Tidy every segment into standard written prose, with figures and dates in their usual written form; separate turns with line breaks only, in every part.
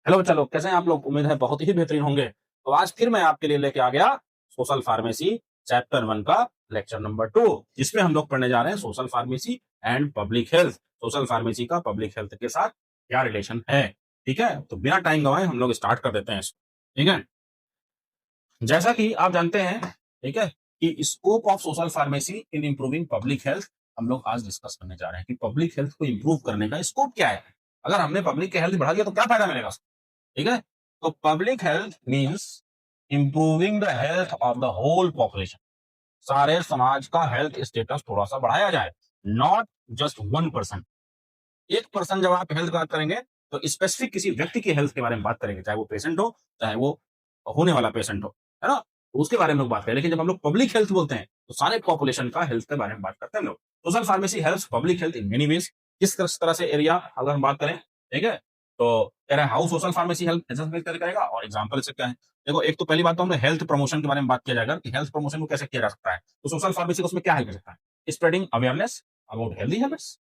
Hello बच्चा लोग, कैसे हैं आप लोग? उम्मीद है बहुत ही बेहतरीन होंगे। तो आज फिर मैं आपके लिए लेके आ गया सोशल फार्मेसी चैप्टर 1 का लेक्चर नंबर 2, जिसमें हम लोग पढ़ने जा रहे हैं social pharmacy and public health. Social pharmacy का पब्लिक हेल्थ के साथ क्या रिलेशन है? ठीक है, तो बिना टाइम गवाए हम लोग स्टार्ट कर देते हैं इसको। ठीक है, जैसा कि आप जानते हैं, ठीक है, कि scope of social pharmacy in improving public health हम लोग आज डिस्कस करने जा रहे हैं कि पब्लिक हेल्थ को इंप्रूव करने का स्कोप क्या है। अगर हमने पब्लिक की हेल्थ बढ़ा दिया तो क्या फायदा मिलेगा? ठीक है, तो public health means improving the health of the whole population. सारे समाज का हेल्थ स्टेटस थोड़ा सा बढ़ाया जाए, नॉट जस्ट 1%। 1% जब आप हेल्थ बात करेंगे तो स्पेसिफिक किसी व्यक्ति की हेल्थ के बारे में बात करेंगे, चाहे वो पेशेंट हो, चाहे वो होने वाला पेशेंट हो, है ना? तो उसके बारे में लोग बात करें। लेकिन जब हम लोग पब्लिक हेल्थ बोलते हैं तो सारे पॉपुलेशन का हेल्थ के बारे में बात करते हैं हम लोग। Social pharmacy health public health in many ways. किस तरह से एरिया अगर हम बात करें, ठीक है, तो कह रहे हैं हाउ सोशल फार्मेसी हेल्थ करेगा और एग्जांपल से क्या है। देखो, एक तो पहली बात तो हमने हेल्थ प्रमोशन के बारे में बात किया जाएगा कि हेल्थ प्रमोशन को कैसे किया जा सकता है, तो सोशल फार्मेसी को उसमें क्या हेल्प कर सकता है? Spreading awareness about healthy habits,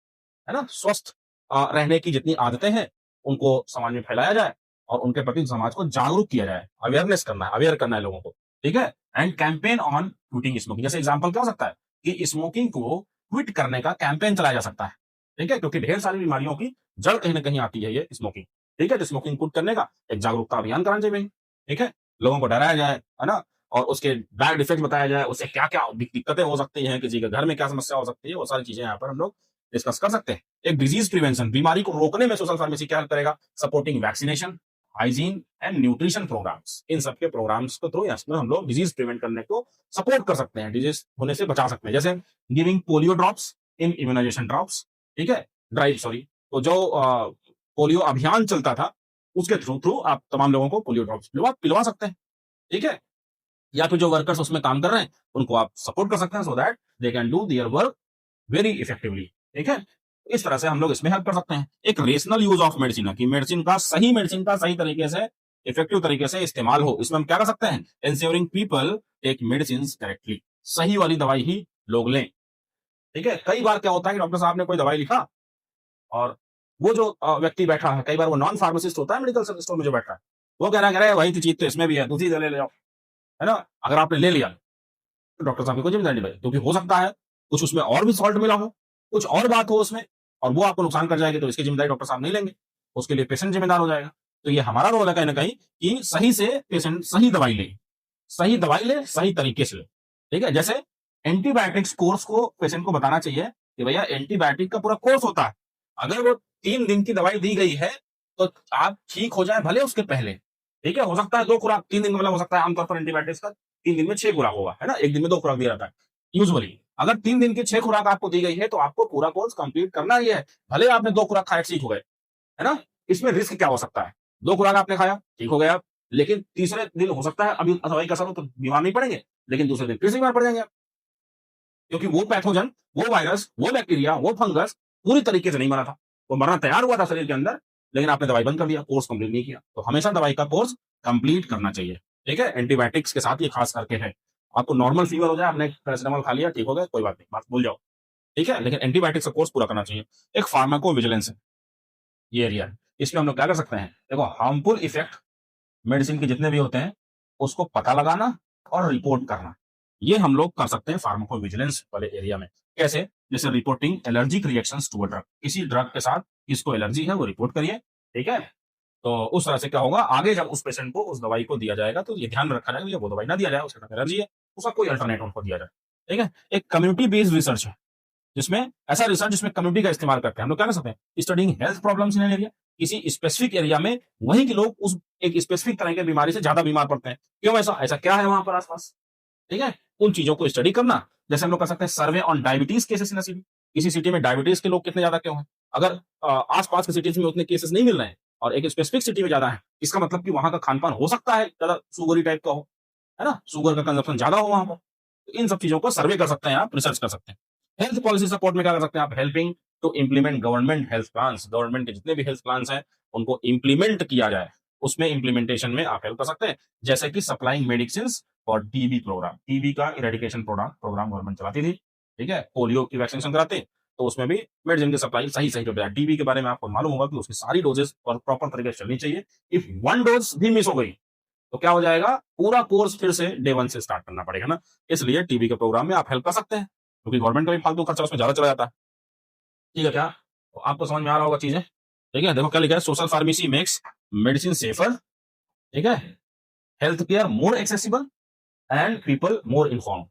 है ना? स्वस्थ रहने की जितनी आदतें हैं उनको समाज में फैलाया जाए और उनके प्रति समाज को जागरूक किया जाए। अवेयरनेस करना है, अवेयर करना है लोगों को। ठीक है, and campaign on quitting smoking. जैसे एग्जांपल क्या हो सकता है कि स्मोकिंग को क्विट करने का कैंपेन चलाया जा सकता है। ठीक है, क्योंकि ढेर सारी बीमारियों की जड़ कहीं ना कहीं आती है ये स्मोकिंग। ठीक है, तो स्मोकिंग क्विट करने का एक जागरूकता अभियान कराना चाहिए। ठीक है, लोगों को डराया जाए, है ना, और उसके बैड इफेक्ट बताया जाए, उससे क्या क्या दिक्कतें हो सकती हैं, किसी के घर में क्या समस्या हो सकती है, वो सारी चीजें यहाँ पर हम लोग डिस्कस कर सकते हैं। एक डिजीज प्रिवेंशन, बीमारी को रोकने में सोशल फार्मेसी क्या हेल्प करेगा? Supporting vaccination, hygiene and nutrition programs. इन सबके प्रोग्राम्स के थ्रू इसमें हम लोग डिजीज प्रिवेंट करने को सपोर्ट कर सकते हैं, डिजीज होने से बचा सकते हैं। जैसे giving polio drops in immunization drops. ठीक है, ड्राइव सॉरी, तो जो पोलियो अभियान चलता था उसके थ्रू थ्रू आप तमाम लोगों को पोलियो ड्रॉप्स पिलवा सकते हैं। ठीक है, या फिर जो वर्कर्स उसमें काम कर रहे हैं उनको आप सपोर्ट कर सकते हैं, so that they can do their work very effectively. ठीक है, इस तरह से हम लोग इसमें हेल्प कर सकते हैं। एक रेशनल यूज ऑफ मेडिसिन, की मेडिसिन का सही तरीके से इफेक्टिव तरीके से इस्तेमाल हो, इसमें हम क्या कर सकते हैं? Ensuring people take medicine correctly. सही वाली दवाई ही लोग लें। ठीक है, कई बार क्या होता है कि डॉक्टर साहब ने कोई दवाई लिखा और वो जो व्यक्ति बैठा है, कई बार वो नॉन फार्मासिस्ट होता है, मेडिकल स्टोर में जो बैठा है, वो कह रहा है वही चीज तो इसमें भी है, दूसरी ले ले जाओ, है ना? अगर आपने ले लिया तो डॉक्टर साहब की कोई जिम्मेदारी नहीं भाई, क्योंकि हो सकता है कुछ उसमें और भी सॉल्ट मिला हो, कुछ और बात हो उसमें, और वो आपको नुकसान कर जाएगी, तो इसकी जिम्मेदारी डॉक्टर साहब नहीं लेंगे, उसके लिए पेशेंट जिम्मेदार हो जाएगा। तो ये हमारा रोल है कहीं ना कहीं कि सही से पेशेंट सही दवाई ले, सही तरीके से ले। ठीक है, जैसे एंटीबायोटिक्स कोर्स को पेशेंट को बताना चाहिए कि भैया एंटीबायोटिक का पूरा कोर्स होता है। अगर वो 3 दिन की दवाई दी गई है तो आप ठीक हो जाए भले उसके पहले। ठीक है, हो सकता है 2 खुराक 3 दिन का, मतलब हो सकता है आमतौर पर एंटीबायोटिक्स का 3 दिन में 6 खुराक होगा, है ना? एक दिन में 2 खुराक दिया जाता है यूजुअली। अगर 3 दिन की 6 खुराक आपको दी गई है तो आपको पूरा कोर्स कंप्लीट करना ही है, भले आपने 2 खुराक खाए ठीक हो गए, है ना? इसमें रिस्क क्या हो सकता है? 2 खुराक आपने खाया, ठीक हो गया आप, लेकिन तीसरे दिन हो सकता है अभी दवाई का असर हो तो बीमार नहीं पड़ेंगे, लेकिन दूसरे दिन फिर से बीमार पड़ जाएंगे आप, क्योंकि वो पैथोजन, वो वायरस, वो बैक्टीरिया, वो फंगस पूरी तरीके से नहीं मरा था। वो मरना तैयार हुआ था शरीर के अंदर, लेकिन आपने दवाई बंद कर दिया, कोर्स कंप्लीट नहीं किया। तो हमेशा दवाई का कोर्स कंप्लीट करना चाहिए। ठीक है, एंटीबायोटिक्स के साथ ये खास करके है। आपको नॉर्मल फीवर हो जाए, आपने पैरासिटामोल खा लिया, ठीक हो गया, कोई बात नहीं, बात भूल जाओ। ठीक है, लेकिन एंटीबायोटिक्स का कोर्स पूरा करना चाहिए। एक फार्माको विजिलेंस है ये एरिया है। इसमें हम लोग क्या कर सकते हैं? देखो, हार्मफुल इफेक्ट मेडिसिन के जितने भी होते हैं उसको पता लगाना और रिपोर्ट करना, ये हम लोग कर सकते हैं फार्माको विजिलेंस वाले एरिया में। कैसे? जैसे reporting allergic reactions to a drug, किसी ड्रग के साथ किसको एलर्जी है वो रिपोर्ट करिए। ठीक है, तो उस तरह से क्या होगा, आगे जब उस पेशेंट को उस दवाई को दिया जाएगा तो ये ध्यान रखा जाएगा ये वो दवाई ना दिया जाए, उसके एलर्जी है, उसका कोई अल्टरनेट उनको दिया जाए। ठीक है, एक कम्युनिटी बेस्ड रिसर्च है जिसमें ऐसा रिसर्च जिसमें कम्युनिटी का इस्तेमाल करते हैं। हम लोग क्या कर सकते हैं? Studying health problems in an area, किसी स्पेसिफिक एरिया में वहीं के लोग उस एक स्पेसिफिक तरह की बीमारी से ज्यादा बीमार पड़ते हैं, क्यों ऐसा ऐसा क्या है वहां पर आसपास। ठीक है, उन चीजों को स्टडी करना। जैसे हम लोग कर सकते हैं सर्वे on diabetes cases in city, किसी सिटी में डायबिटीज के लोग कितने ज्यादा क्यों हैं। अगर आसपास के सिटीज में उतने केसेस नहीं मिल रहे हैं और एक स्पेसिफिक सिटी में ज्यादा है, इसका मतलब कि वहां का खान पान हो सकता है ज्यादा सुगरी टाइप का हो, है ना, शुगर का कंजप्शन ज्यादा हो वहां पर। तो इन सब चीजों को सर्वे कर सकते हैं आप, रिसर्च कर सकते हैं। हेल्थ पॉलिसी सपोर्ट में क्या कर सकते हैं आप? Helping to implement government health plans, government के जितने भी हेल्थ प्लान्स हैं उनको इंप्लीमेंट किया जाए, उसमें इंप्लीमेंटेशन में आप हेल्प कर सकते हैं। जैसे कि सप्लाइंग मेडिसिन और टीबी प्रोग्राम, टीबी का इरेडिकेशन प्रोग्राम गवर्नमेंट चलाती थी। ठीक है, पोलियो की वैक्सीनेशन कराते, तो उसमें भी मेडिसिन की सप्लाई सही सही होती है। टीबी के बारे में आपको मालूम होगा कि उसकी सारी डोजेस प्रॉपर तरीके से चलनी चाहिए। इफ वन डोज भी मिस हो गई तो क्या हो जाएगा, पूरा कोर्स फिर से डे 1 से स्टार्ट करना पड़ेगा ना। इसलिए टीबी के प्रोग्राम में आप हेल्प कर सकते हैं, क्योंकि गवर्नमेंट का भी फालतू खर्चा उसमें ज्यादा चला जाता है। ठीक है क्या? तो आपको समझ में आ रहा होगा चीजें। ठीक है, देखो क्या लिखा है, social pharmacy makes medicine safer, ठीक है, health care more accessible and people more inform.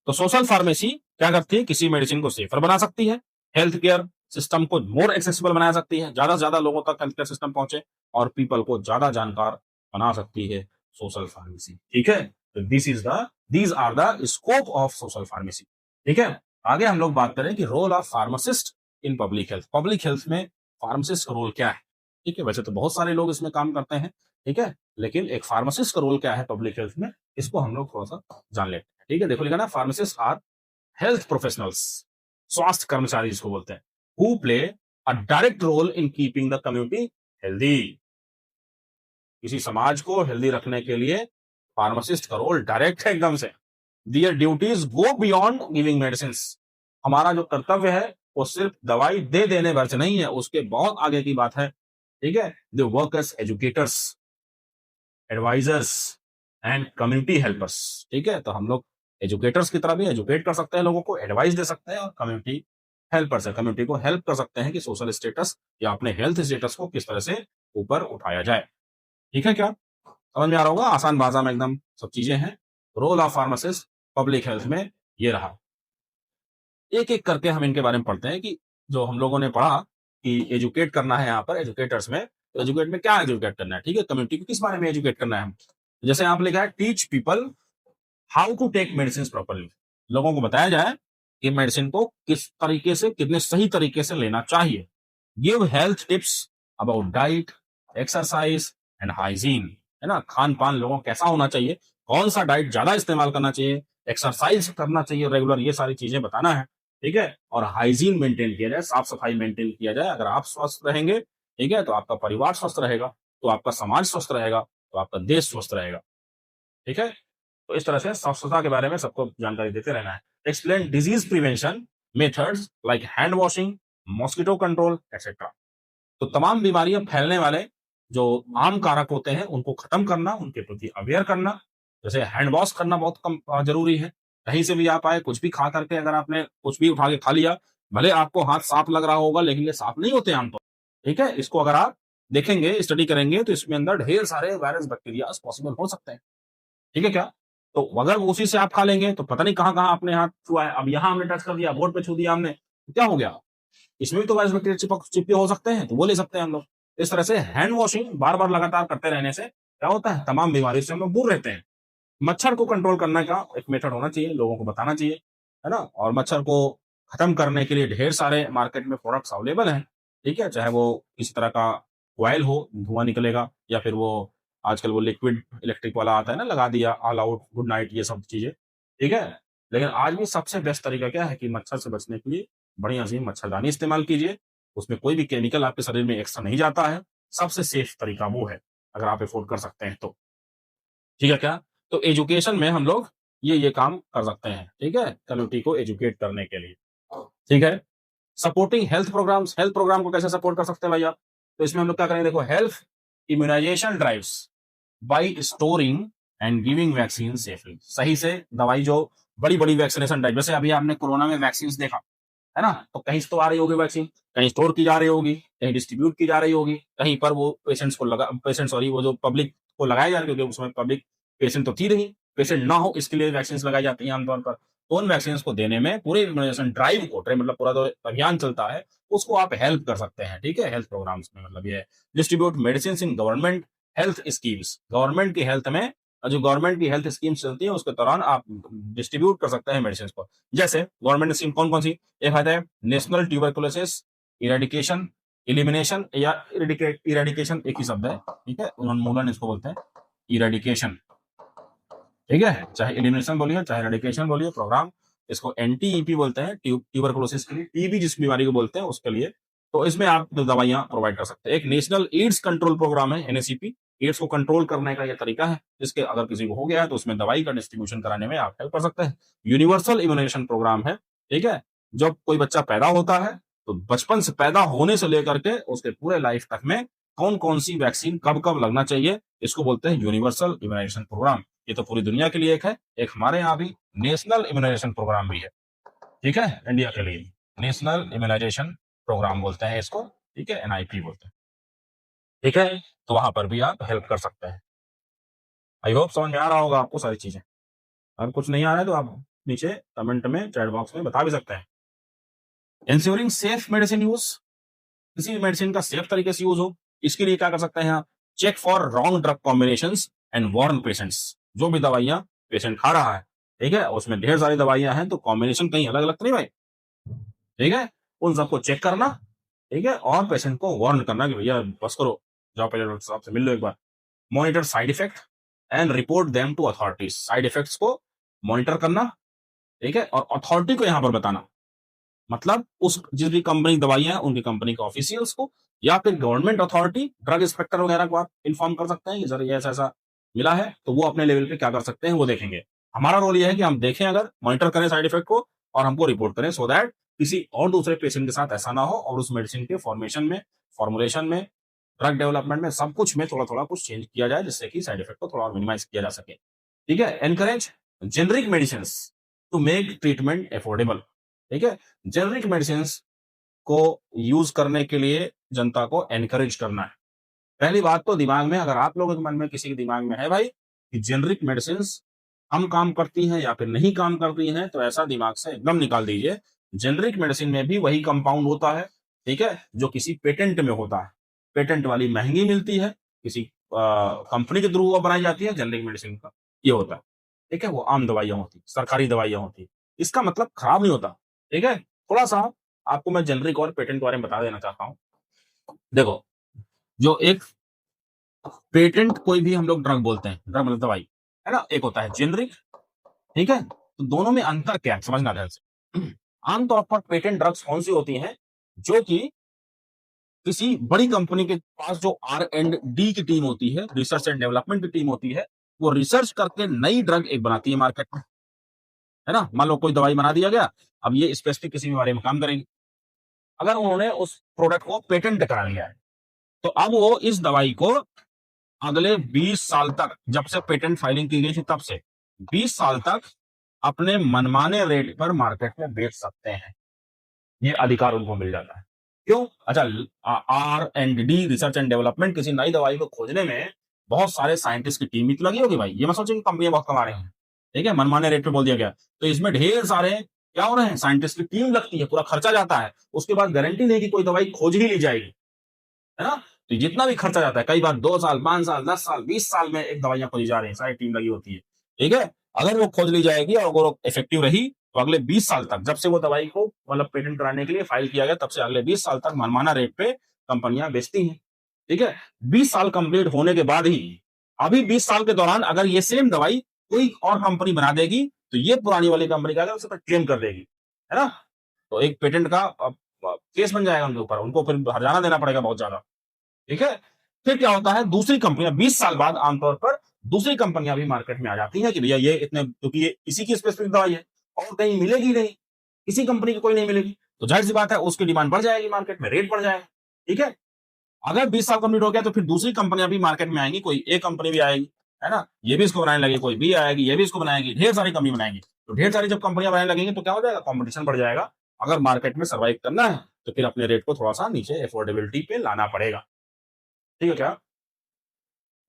तो सोशल फार्मेसी क्या करती है, किसी मेडिसिन को सेफर बना सकती है, हेल्थ केयर सिस्टम को मोर एक्सेसिबल बना सकती है, ज्यादा से ज्यादा लोगों तक हेल्थ केयर सिस्टम पहुंचे, और पीपल को ज्यादा जानकार बना सकती है सोशल फार्मेसी। ठीक है, तो these are the scope of social pharmacy. ठीक है, आगे हम लोग बात करें कि role of pharmacist in public health. Public health में फार्मासिस्ट का रोल क्या है। ठीक है, वैसे तो बहुत सारे लोग इसमें काम करते हैं, ठीक है, लेकिन एक फार्मासिस्ट का रोल क्या है पब्लिक हेल्थ में, इसको हम लोग थोड़ा सा जान लेते हैं। ठीक है, देखो लिखा ना, फार्मासिस्ट आर हेल्थ प्रोफेशनल्स, स्वास्थ्य कर्मचारी जिसको बोलते हैं, who play a direct role in keeping the community healthy. किसी समाज को हेल्दी रखने के लिए फार्मासिस्ट का रोल डायरेक्ट है एकदम से। Their duties go beyond giving medicine. हमारा जो कर्तव्य है वो सिर्फ दवाई दे देने भर से नहीं है, उसके बहुत आगे की बात है। ठीक है, they work as educators, advisers and community helpers. ठीक है, तो हम लोग एजुकेटर्स की तरह भी एजुकेट कर सकते हैं, लोगों को एडवाइस दे सकते हैं, और कम्युनिटी हेल्पर्स है, कम्युनिटी को हेल्प कर सकते हैं कि सोशल स्टेटस या अपने हेल्थ स्टेटस को किस तरह से ऊपर उठाया जाए। ठीक है, क्या समझ में आ रहा होगा, आसान भाषा में एकदम सब चीजें हैं। Role of pharmacist public health में ये रहा। एक एक करके हम इनके बारे में पढ़ते हैं कि जो हम लोगों ने पढ़ा कि एजुकेट करना है यहाँ पर एजुकेटर्स में, तो एजुकेट में क्या एजुकेट करना है। ठीक है, कम्युनिटी को किस बारे में एजुकेट करना है हम, जैसे यहाँ पे लिखा है, teach people how to take medicine properly. लोगों को बताया जाए कि मेडिसिन को किस तरीके से, कितने सही तरीके से लेना चाहिए। Give health tips about diet, exercise and hygiene, है ना, खान पान लोगों को कैसा होना चाहिए, कौन सा डाइट ज्यादा इस्तेमाल करना चाहिए, एक्सरसाइज करना चाहिए रेगुलर, ये सारी चीजें बताना है। ठीक है, और हाइजीन मेंटेन किया जाए, साफ सफाई मेंटेन किया जाए। अगर आप स्वस्थ रहेंगे, ठीक है, तो आपका परिवार स्वस्थ रहेगा, तो आपका समाज स्वस्थ रहेगा, तो आपका देश स्वस्थ रहेगा। ठीक है, तो इस तरह से स्वच्छता के बारे में सबको जानकारी देते रहना है। Explain disease prevention methods like hand washing, mosquito control etcetera. तो तमाम बीमारियां फैलने वाले जो आम कारक होते हैं उनको खत्म करना, उनके प्रति अवेयर करना। जैसे हैंड वॉश करना बहुत कम जरूरी है। कहीं से भी आप आए, कुछ भी खा करके अगर आपने कुछ भी उठा के खा लिया, भले आपको हाथ साफ लग रहा होगा, लेकिन ये साफ नहीं होते आमतौर। ठीक है, इसको अगर आप देखेंगे, स्टडी करेंगे, तो इसमें अंदर ढेर सारे वायरस बैक्टीरिया पॉसिबल हो सकते हैं। ठीक है क्या, तो अगर उसी से आप खा लेंगे तो पता नहीं कहां कहां अपने हाथ छुआ है। अब यहां हमने टच कर दिया, बोर्ड पे छू दिया हमने, तो क्या हो गया, इसमें भी तो वायरस बैक्टीरिया चिपके हो सकते हैं, तो वो ले सकते हैं हम लोग। इस तरह से हैंड वॉशिंग बार बार लगातार करते रहने से क्या होता है, तमाम बीमारियों से हम लोग दूर रहते हैं। मच्छर को कंट्रोल करने का एक मेथड होना चाहिए, लोगों को बताना चाहिए, है ना। और मच्छर को खत्म करने के लिए ढेर सारे मार्केट में प्रोडक्ट्स अवेलेबल हैं। ठीक है, चाहे वो किसी तरह का ऑयल हो, धुआं निकलेगा, या फिर वो आजकल वो लिक्विड इलेक्ट्रिक वाला आता है ना, लगा दिया, ऑल आउट, गुड नाइट, ये सब चीजें। ठीक है, लेकिन आज भी सबसे बेस्ट तरीका क्या है कि मच्छर से बचने के लिए बढ़िया सी मच्छरदानी इस्तेमाल कीजिए। उसमें कोई भी केमिकल आपके शरीर में एक्स्ट्रा नहीं जाता है। सबसे सेफ तरीका वो है, अगर आप अफोर्ड कर सकते हैं तो। ठीक है क्या, तो एजुकेशन में हम लोग ये काम कर सकते हैं। ठीक है, कम्युनिटी को एजुकेट करने के लिए। ठीक है, supporting health programmes, health programme को कैसे सपोर्ट कर सकते हैं भाई आप, तो इसमें हम लोग क्या करेंगे, देखो, health immunization drives by storing and giving vaccine safely. सही से दवाई, जो बड़ी बड़ी वैक्सीनेशन ड्राइव, जैसे अभी आपने कोरोना में वैक्सीन देखा है ना, तो कहीं से तो आ रही होगी वैक्सीन, कहीं स्टोर की जा रही होगी, कहीं डिस्ट्रीब्यूट की जा रही होगी, कहीं पर वो वो जो पब्लिक को लगाया जा रही होगी, उसमें पब्लिक पेशेंट तो थी नहीं, पेशेंट ना हो इसके लिए वैक्सीन लगाई जाती है आमतौर पर। तो उन वैक्सीन को देने में, पूरे इम्यूनाइजेशन ड्राइव को, मतलब पूरा जो अभियान चलता है, उसको आप हेल्प कर सकते हैं। ठीक है, हेल्थ प्रोग्राम्स में मतलब ये distribute medicine in government health schemes. Government की हेल्थ में, जो गवर्नमेंट की हेल्थ स्कीम्स चलती है, उसके दौरान आप डिस्ट्रीब्यूट कर सकते हैं मेडिसिन को। जैसे गवर्नमेंट स्कीम कौन कौन सी, एक आता है नेशनल ट्यूबरकुलोसिस इरेडिकेशन, इलिमिनेशन, या इरेडिकेशन एक ही शब्द है, ठीक है, उन्मूलन इसको बोलते हैं, इरेडिकेशन। ठीक है, चाहे इलिमिनेशन बोलिए, चाहे इरेडिकेशन बोलिए, प्रोग्राम इसको एनटीईपी बोलते हैं, ट्यूबरकुलोसिस के लिए, टीबी जिस बीमारी को बोलते हैं उसके लिए। तो इसमें आप दवाइयां प्रोवाइड कर सकते हैं। एक नेशनल एड्स कंट्रोल प्रोग्राम है, एनएसीपी, एड्स को कंट्रोल करने का यह तरीका है, जिसके अगर किसी को हो गया है तो उसमें दवाई का डिस्ट्रीब्यूशन कराने में आप हेल्प कर सकते हैं। यूनिवर्सल इम्यूनाइजेशन प्रोग्राम है, ठीक है, जब कोई बच्चा पैदा होता है तो बचपन से पैदा होने से लेकर के उसके पूरे लाइफ तक में कौन कौन सी वैक्सीन कब कब लगना चाहिए, इसको बोलते हैं यूनिवर्सल इम्यूनाइजेशन प्रोग्राम। ये तो पूरी दुनिया के लिए एक है, एक हमारे यहाँ भी नेशनल इम्यूनाइजेशन प्रोग्राम भी है, ठीक है, इंडिया के लिए नेशनल इम्यूनाइजेशन प्रोग्राम बोलते हैं इसको, ठीक है, एनआईपी बोलते हैं, ठीक है। तो वहां पर भी आप हेल्प कर सकते हैं। आई होप समझ में आ रहा होगा आपको सारी चीजें। अगर कुछ नहीं आ रहा है तो आप नीचे कमेंट में चैट बॉक्स में बता भी सकते हैं। इंश्योरिंग सेफ मेडिसिन यूज, किसी भी मेडिसिन का सेफ तरीके से यूज हो, इसके लिए क्या कर सकते हैं आप, check for wrong drug combinations and warn patients. जो भी दवाइयां पेशेंट खा रहा है, ठीक है, उसमें ढेर सारी दवाइयां हैं तो कॉम्बिनेशन कहीं अलग अलग तो नहीं भाई, ठीक है, उन सबको चेक करना, ठीक है, और पेशेंट को वार्न करना कि भैया बस करो, जाओ पहले डॉक्टर साहब से मिल लो एक बार। Monitor side effect and report them to authorities, side effects को मॉनिटर करना, ठीक है, और अथॉरिटी को यहां पर बताना, मतलब उस जिस भी कंपनी की दवाइयां हैं उनकी कंपनी के ऑफिशियल्स को या फिर गवर्नमेंट अथॉरिटी ड्रग इंस्पेक्टर वगैरह को आप इन्फॉर्म कर सकते हैं कि सर ये ऐसा ऐसा मिला है, तो वो अपने लेवल पे क्या कर सकते हैं वो देखेंगे। हमारा रोल ये है कि हम देखें, अगर मॉनिटर करें साइड इफेक्ट को और हमको रिपोर्ट करें, सो दैट किसी और दूसरे पेशेंट के साथ ऐसा ना हो और उस मेडिसिन के फॉर्मेशन में, फॉर्मुलेशन में, ड्रग डेवलपमेंट में, सब कुछ में थोड़ा थोड़ा कुछ चेंज किया जाए जिससे कि साइड इफेक्ट को थोड़ा और मिनिमाइज किया जा सके, ठीक है। Encourage generic medicine to make treatment affordable, ठीक है, जेनरिक मेडिसिन को यूज करने के लिए जनता को एनकरेज करना है। पहली बात तो दिमाग में, अगर आप लोगों के मन में किसी के दिमाग में है भाई कि जेनरिक मेडिसिन हम काम करती हैं या फिर नहीं काम करती हैं, तो ऐसा दिमाग से एकदम निकाल दीजिए। जेनरिक मेडिसिन में भी वही कंपाउंड होता है, ठीक है, जो किसी पेटेंट में होता है। पेटेंट वाली महंगी मिलती है, किसी कंपनी के थ्रू वो बनाई जाती है। जेनरिक मेडिसिन का ये होता है, ठीक है, वो आम दवाइयां होती, सरकारी दवाइयां होती, इसका मतलब खराब नहीं होता, ठीक है। थोड़ा सा आपको मैं जेनरिक और पेटेंट के बारे में बता देना चाहता हूँ। देखो, जो एक पेटेंट कोई भी हम लोग ड्रग बोलते हैं, ड्रग मतलब दवाई, है ना, एक होता है जेनरिक, ठीक है। तो दोनों में अंतर क्या है समझना ध्यान से। आमतौर पर पेटेंट ड्रग्स कौन सी होती हैं, जो कि किसी बड़ी कंपनी के पास जो R&D की टीम होती है, रिसर्च एंड डेवलपमेंट की टीम होती है, वो रिसर्च करके नई ड्रग एक बनाती है मार्केट में, है ना। मान लो कोई दवाई बना दिया गया, अब ये स्पेसिफिक किसी बीमारी में काम करेगी। अगर उन्होंने उस प्रोडक्ट को पेटेंट करा लिया है, तो अब वो इस दवाई को अगले 20 साल तक, जब से पेटेंट फाइलिंग की गई थी तब से 20 साल तक अपने मनमाने रेट पर मार्केट में बेच सकते हैं। ये अधिकार उनको मिल जाता है। क्यों? अच्छा, R&D, रिसर्च एंड डेवलपमेंट, किसी नई दवाई को खोजने में बहुत सारे साइंटिस्ट की टीम भी तो लगी होगी भाई। ये मत सोचिए कि कंपनियां बहुत कमा रही हैं, ठीक है, मनमाने रेट पे बोल दिया गया। तो इसमें ढेर सारे क्या हो रहे हैं, साइंटिस्ट की टीम लगती है, पूरा खर्चा जाता है, उसके बाद गारंटी नहीं कि कोई दवाई खोज ही ली जाएगी, है ना। तो जितना भी खर्चा जाता है, कई बार 2 साल, 5 साल, 10 साल, 20 साल में एक दवाइयां खोजी जा रही है, सारी टीम लगी होती है, ठीक है। अगर वो खोज ली जाएगी और वो इफेक्टिव रही, तो अगले 20 साल तक, जब से वो दवाई को मतलब पेटेंट कराने के लिए फाइल किया गया, तब से अगले 20 साल तक मनमाना रेट पे कंपनियां बेचती हैं, ठीक है। 20 साल कंप्लीट होने के बाद ही, अभी 20 साल के दौरान अगर ये सेम दवाई कोई और कंपनी बना देगी, तो ये पुरानी वाली कंपनी का उस पर क्लेम कर देगी, है ना। तो एक पेटेंट का केस बन जाएगा उनके ऊपर, उनको फिर हर्जाना देना पड़ेगा बहुत ज्यादा, ठीक है। फिर क्या होता है, दूसरी कंपनियां 20 साल बाद आमतौर पर दूसरी कंपनियां भी मार्केट में आ जाती हैं कि भैया ये इतने, क्योंकि ये इसी की स्पेसिफिक दवाई है और कहीं मिलेगी नहीं, किसी कंपनी की कोई नहीं मिलेगी, तो जाहिर सी बात है उसकी डिमांड बढ़ जाएगी, मार्केट में रेट बढ़ जाएगा, ठीक है। अगर 20 साल कंप्लीट हो गया तो फिर दूसरी कंपनियां भी मार्केट में आएंगी, कोई एक कंपनी भी आएगी, है ना, ये भी इसको बनाने लगे, कोई भी आएगी, ये भी इसको बनाएगी, ढेर सारी कंपनी बनाएंगी। तो ढेर सारी जब कंपनियां बनाने लगेंगी तो क्या हो जाएगा, कॉम्पिटिशन बढ़ जाएगा। अगर मार्केट में सर्वाइव करना है तो फिर अपने रेट को थोड़ा सा नीचे अफोर्डेबिलिटी पे लाना पड़ेगा, ठीक है क्या।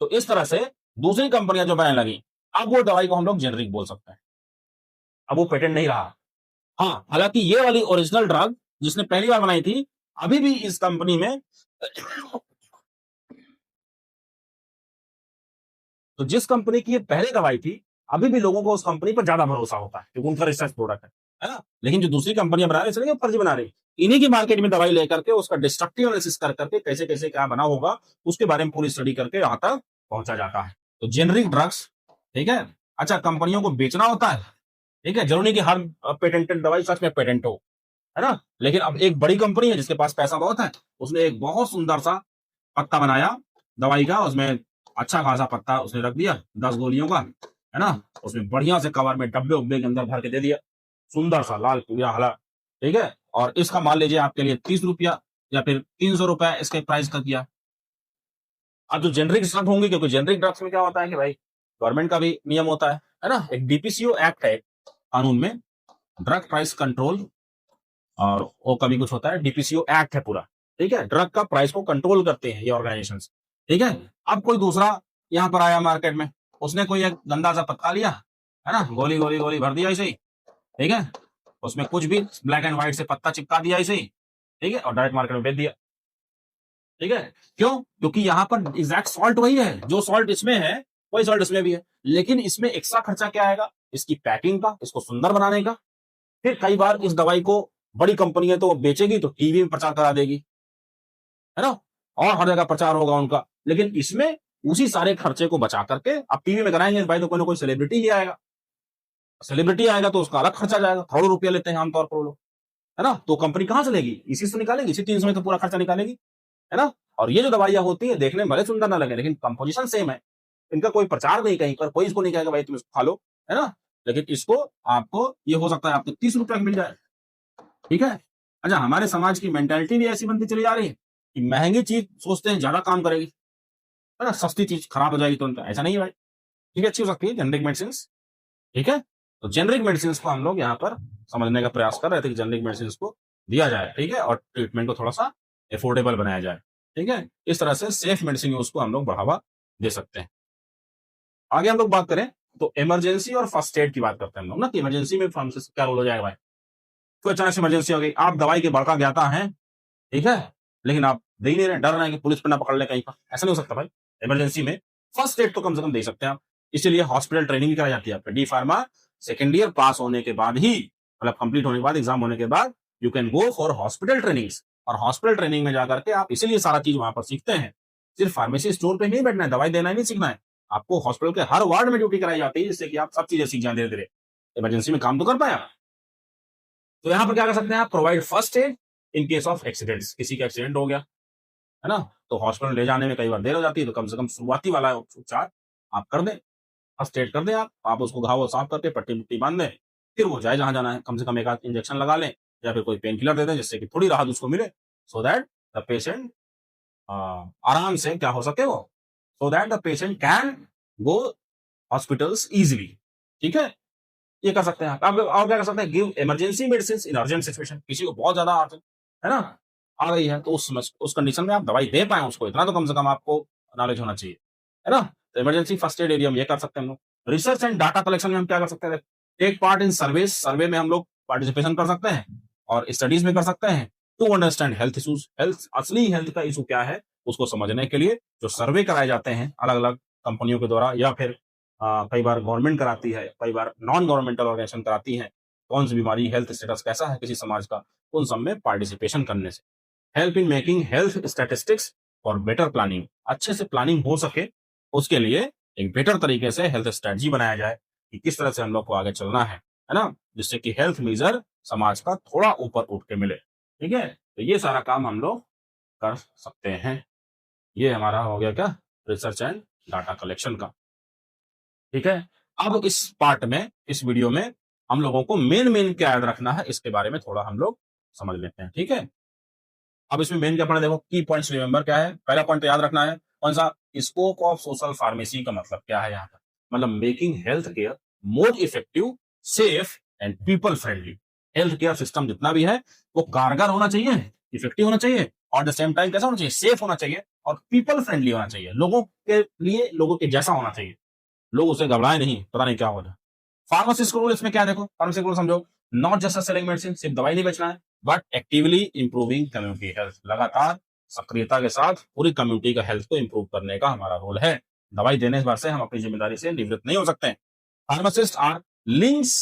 तो इस तरह से दूसरी कंपनियां जो बनाने लगी, अब वो दवाई को हम लोग जेनरिक बोल सकते हैं, अब वो पेटेंट नहीं रहा। हाँ, हालांकि ये वाली ओरिजिनल ड्रग जिसने पहली बार बनाई थी, अभी भी इस कंपनी में, तो जिस कंपनी की ये पहले दवाई थी, अभी भी लोगों को उस कंपनी पर ज्यादा भरोसा होता है क्योंकि उनका रिसर्च प्रोडक्ट है ना। लेकिन जो दूसरी कंपनियां बना रही है, फर्जी बना रही, इन्हीं की मार्केट में दवाई लेकर के उसका डिस्ट्रक्टिव एनालिसिस कर करके कैसे कैसे क्या बना होगा उसके बारे में पूरी स्टडी करके यहाँ तक पहुंचा जाता है। तो जेनरिक ड्रग्स, ठीक है। अच्छा, कंपनियों को बेचना होता है, ठीक है, जरूरी नहीं कि हर पेटेंटेड दवाई सच में पेटेंट हो, है ना। लेकिन अब एक बड़ी कंपनी है जिसके पास पैसा बहुत है, उसने एक बहुत सुंदर सा पत्ता बनाया दवाई का, उसमें अच्छा खासा पत्ता उसने रख दिया 10 गोलियों का, है ना, उसमें बढ़िया से कवर में डब्बे उब्बे के अंदर भर के दे दिया, सुंदर सा लाल पीला हरा, ठीक है, और इसका मान लीजिए आपके लिए 30 रुपया या फिर 300 रुपया इसका प्राइस कर दिया। अब जो जेनरिक ड्रग होंगे, क्योंकि जेनरिक ड्रग्स में क्या होता है कि भाई गवर्नमेंट का भी नियम होता है ना, एक डीपीसीओ एक्ट है कानून में, ड्रग प्राइस कंट्रोल, और वो कभी कुछ होता है, डीपीसीओ एक्ट है पूरा, ठीक है, ड्रग का प्राइस को कंट्रोल करते हैं ये ऑर्गेनाइजेशन, ठीक है। अब कोई दूसरा यहाँ पर आया मार्केट में, उसने कोई एक गंदा सा पत्ता लिया, है ना, गोली गोली गोली भर दिया ऐसे ही, ठीक है, उसमें कुछ भी ब्लैक एंड व्हाइट से पत्ता चिपका दिया ऐसे ही, ठीक है, और डायरेक्ट मार्केट में बेच दिया, ठीक है। क्यों? क्योंकि यहाँ पर एग्जैक्ट सॉल्ट वही है, जो सॉल्ट इसमें है वही सॉल्ट इसमें भी है, लेकिन इसमें एक्स्ट्रा खर्चा क्या आएगा, इसकी पैकिंग का, इसको सुंदर बनाने का। फिर कई बार इस दवाई को बड़ी कंपनी है तो बेचेगी तो टीवी में प्रचार करा देगी, है ना, और हर जगह प्रचार होगा उनका, लेकिन इसमें उसी सारे खर्चे को बचा करके अब टीवी में कराएंगे भाई, तो कोई ना कोई सेलिब्रिटी ही आएगा, सेलिब्रिटी आएगा तो उसका अलग खर्चा जाएगा, करोड़ों रुपया लेते हैं आमतौर पर वो लोग, है ना, तो कंपनी कहां से लेगी, इसी से निकालेगी, इसी 300 में तो पूरा खर्चा निकालेगी, है ना। और ये जो दवाइयां होती है देखने में भले सुंदर ना लगे, लेकिन कंपोजिशन सेम है, इनका कोई प्रचार नहीं, कहीं पर कोई इसको नहीं कहेगा भाई तुम इसको खा लो, है ना, लेकिन इसको आपको ये हो सकता है आपको 30 रुपया मिल जाए, ठीक है। अच्छा, हमारे समाज की मेंटालिटी भी ऐसी बनती चली जा रही है कि महंगी चीज सोचते हैं ज्यादा काम करेगी, है ना, सस्ती चीज खराब हो जाएगी तो उनका ऐसा नहीं है भाई, ठीक है, अच्छी हो सकती है जेनरिक मेडिसिन, ठीक है। तो जेनरिक मेडिसिन को हम लोग यहाँ पर समझने का प्रयास कर रहे थे कि जेनरिक मेडिसिन को दिया जाए, ठीक है, और ट्रीटमेंट को थोड़ा सा एफोर्डेबल बनाया जाए, ठीक है, इस तरह से सेफ मेडिसिन यूज को हम लोग बढ़ावा दे सकते हैं। आगे हम लोग बात करें तो इमरजेंसी और फर्स्ट एड की बात करते हैं हम लोग ना, कि इमरजेंसी में फार्मासिस्ट क्या रोल हो जाएगा भाई, कोई अचानक से इमरजेंसी हो गई, आप दवाई के बड़का ज्ञाता हैं, ठीक है, लेकिन आप दे ही नहीं रहे, डर रहे हैं कि पुलिस पर ना पकड़ ले कहीं पर, ऐसा नहीं हो सकता भाई। इमरजेंसी में फर्स्ट एड तो कम से कम दे सकते हैं आप, इसीलिए हॉस्पिटल ट्रेनिंग भी कराई जाती है आपका, डी फार्मा सेकेंड ईयर पास होने के बाद ही, मतलब कंप्लीट होने के बाद, एग्जाम होने के बाद you can go for hospital trainings, और हॉस्पिटल ट्रेनिंग में जाकर के आप इसीलिए सारा चीज वहां पर सीखते हैं, सिर्फ फार्मेसी स्टोर पे नहीं बैठना है, दवाई देना ही नहीं सीखना है, आपको हॉस्पिटल के हर वार्ड में ड्यूटी कराई जाती है, जिससे कि आप सब चीजें सीख जाए धीरे धीरे, इमरजेंसी में काम तो कर पाए आप। तो यहाँ पर क्या कर सकते हैं आप, provide first aid in case of accidents, किसी का एक्सीडेंट हो गया, है ना, तो हॉस्पिटल ले जाने में कई बार देर हो जाती है, तो कम से कम शुरुआती वाला उपचार आप कर दें, फर्स्ट एड कर दें आप उसको घाव साफ करके पट्टी पुट्टी बांध दें, फिर वो जाए जहां जाना है, कम से कम एक आध इंजेक्शन लगा लें, या फिर कोई पेन किलर दे दें जिससे कि थोड़ी राहत उसको मिले, सो दैट द पेशेंट आराम से क्या हो सके वो, so that the patient can go hospitals easily, ठीक है, ये कर सकते हैं आप। अब और क्या कर सकते हैं, give emergency medicine in urgent situation, किसी को बहुत ज्यादा है ना आ गई है, तो उस कंडीशन में आप दवाई दे पाए उसको, इतना तो कम से कम आपको नॉलेज होना चाहिए, है ना। तो इमरजेंसी फर्स्ट एड एरिया में ये कर सकते हैं हम लोग। रिसर्च एंड डाटा कलेक्शन में हम क्या कर सकते हैं, टेक पार्ट इन सर्वेस, सर्वे में हम लोग पार्टिसिपेशन कर सकते हैं, और स्टडीज में कर सकते हैं, to understand health issues, health असली हेल्थ का इशू क्या है उसको समझने के लिए जो सर्वे कराए जाते हैं अलग अलग कंपनियों के द्वारा, या फिर कई बार गवर्नमेंट कराती है, कई बार नॉन गवर्नमेंटल ऑर्गेनाइजेशन कराती है, कौन सी बीमारी, हेल्थ स्टेटस कैसा है किसी समाज का, उन सब में पार्टिसिपेशन करने से help in making health statistics और बेटर प्लानिंग, अच्छे से प्लानिंग हो सके उसके लिए एक बेटर तरीके से हेल्थ स्ट्रेटजी बनाया जाए कि किस तरह से हम लोग को आगे चलना है ना, जिससे कि हेल्थ मेजर समाज का थोड़ा ऊपर उठ के मिले, ठीक है। तो ये सारा काम हम लोग कर सकते हैं, ये हमारा हो गया क्या, रिसर्च एंड डाटा कलेक्शन का, ठीक है। अब इस पार्ट में, इस वीडियो में हम लोगों को मेन क्या याद रखना है इसके बारे में थोड़ा हम लोग समझ लेते हैं, ठीक है। अब इसमें मेन क्या पढ़ना, देखो की पॉइंट्स रिमेंबर क्या है, पहला पॉइंट तो याद रखना है कौन सा, स्कोप ऑफ सोशल फार्मेसी का मतलब क्या है यहाँ पर, मतलब making health care more effective, safe and people friendly. Health care system जितना भी है वो कारगर होना चाहिए, इफेक्टिव होना चाहिए, और द सेम टाइम कैसा होना चाहिए, सेफ होना चाहिए, और पीपल फ्रेंडली होना चाहिए, लोगों के लिए, लोगों के जैसा होना चाहिए, लोग उसे घबराए नहीं, पता नहीं क्या हो जाए। फार्मासिस्ट को रोल इसमें क्या, देखो फार्मासिस्ट को समझो, नॉट जस्ट सेलिंग मेडिसिन, सिर्फ दवाई नहीं बेचना है, but actively improving community health, लगातार सक्रियता के साथ पूरी कम्युनिटी का हेल्थ को इंप्रूव करने का हमारा रोल है, दवाई देने के बाद से हम अपनी जिम्मेदारी से निवृत्त नहीं हो सकते। Pharmacist are links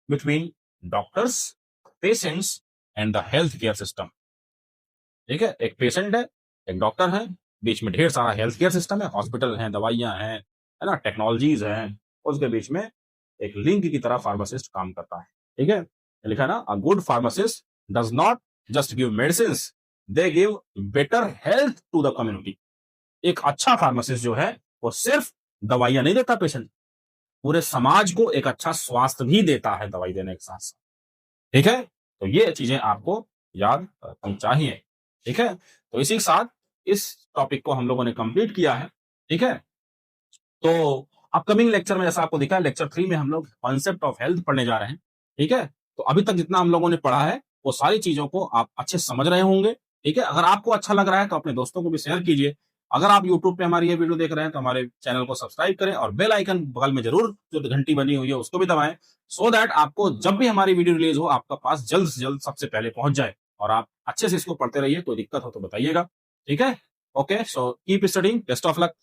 between doctors, patients and the health care system, ठीक है, एक पेशेंट है, एक डॉक्टर है, बीच में ढेर सारा हेल्थ केयर सिस्टम है, हॉस्पिटल है, दवाइयां हैं, है ना, टेक्नोलॉजीज हैं, उसके बीच में एक लिंक की तरह फार्मासिस्ट काम करता है, ठीक है, लिखा ना, a good pharmacist does not just give medicine, they give better health to the community. एक अच्छा फार्मासिस्ट जो है वो सिर्फ दवाइयां नहीं देता पेशेंट, पूरे समाज को एक अच्छा स्वास्थ्य भी देता है दवाई देने के साथ साथ, ठीक है। तो ये चीजें आपको याद रखनी चाहिए। ठीक है, तो इसी के साथ इस टॉपिक को हम लोगों ने कंप्लीट किया है। ठीक है, तो अपकमिंग लेक्चर में जैसा आपको दिखा है, लेक्चर 3 में हम लोग कॉन्सेप्ट ऑफ हेल्थ पढ़ने जा रहे हैं। ठीक है, तो अभी तक जितना हम लोगों ने पढ़ा है वो सारी चीजों को आप अच्छे से समझ रहे होंगे। ठीक है, अगर आपको अच्छा लग रहा है तो अपने दोस्तों को भी शेयर कीजिए। अगर आप यूट्यूब पे हमारी ये वीडियो देख रहे हैं तो हमारे चैनल को सब्सक्राइब करें और बेल आइकन बगल में जरूर जो घंटी बनी हुई है उसको भी दबाएं, सो दैट आपको जब भी हमारी वीडियो रिलीज हो आपका पास जल्द से जल्द सबसे पहले पहुंच जाए और आप अच्छे से इसको पढ़ते रहिए। कोई दिक्कत हो तो बताइएगा। ठीक है, okay, so keep studying, best of luck.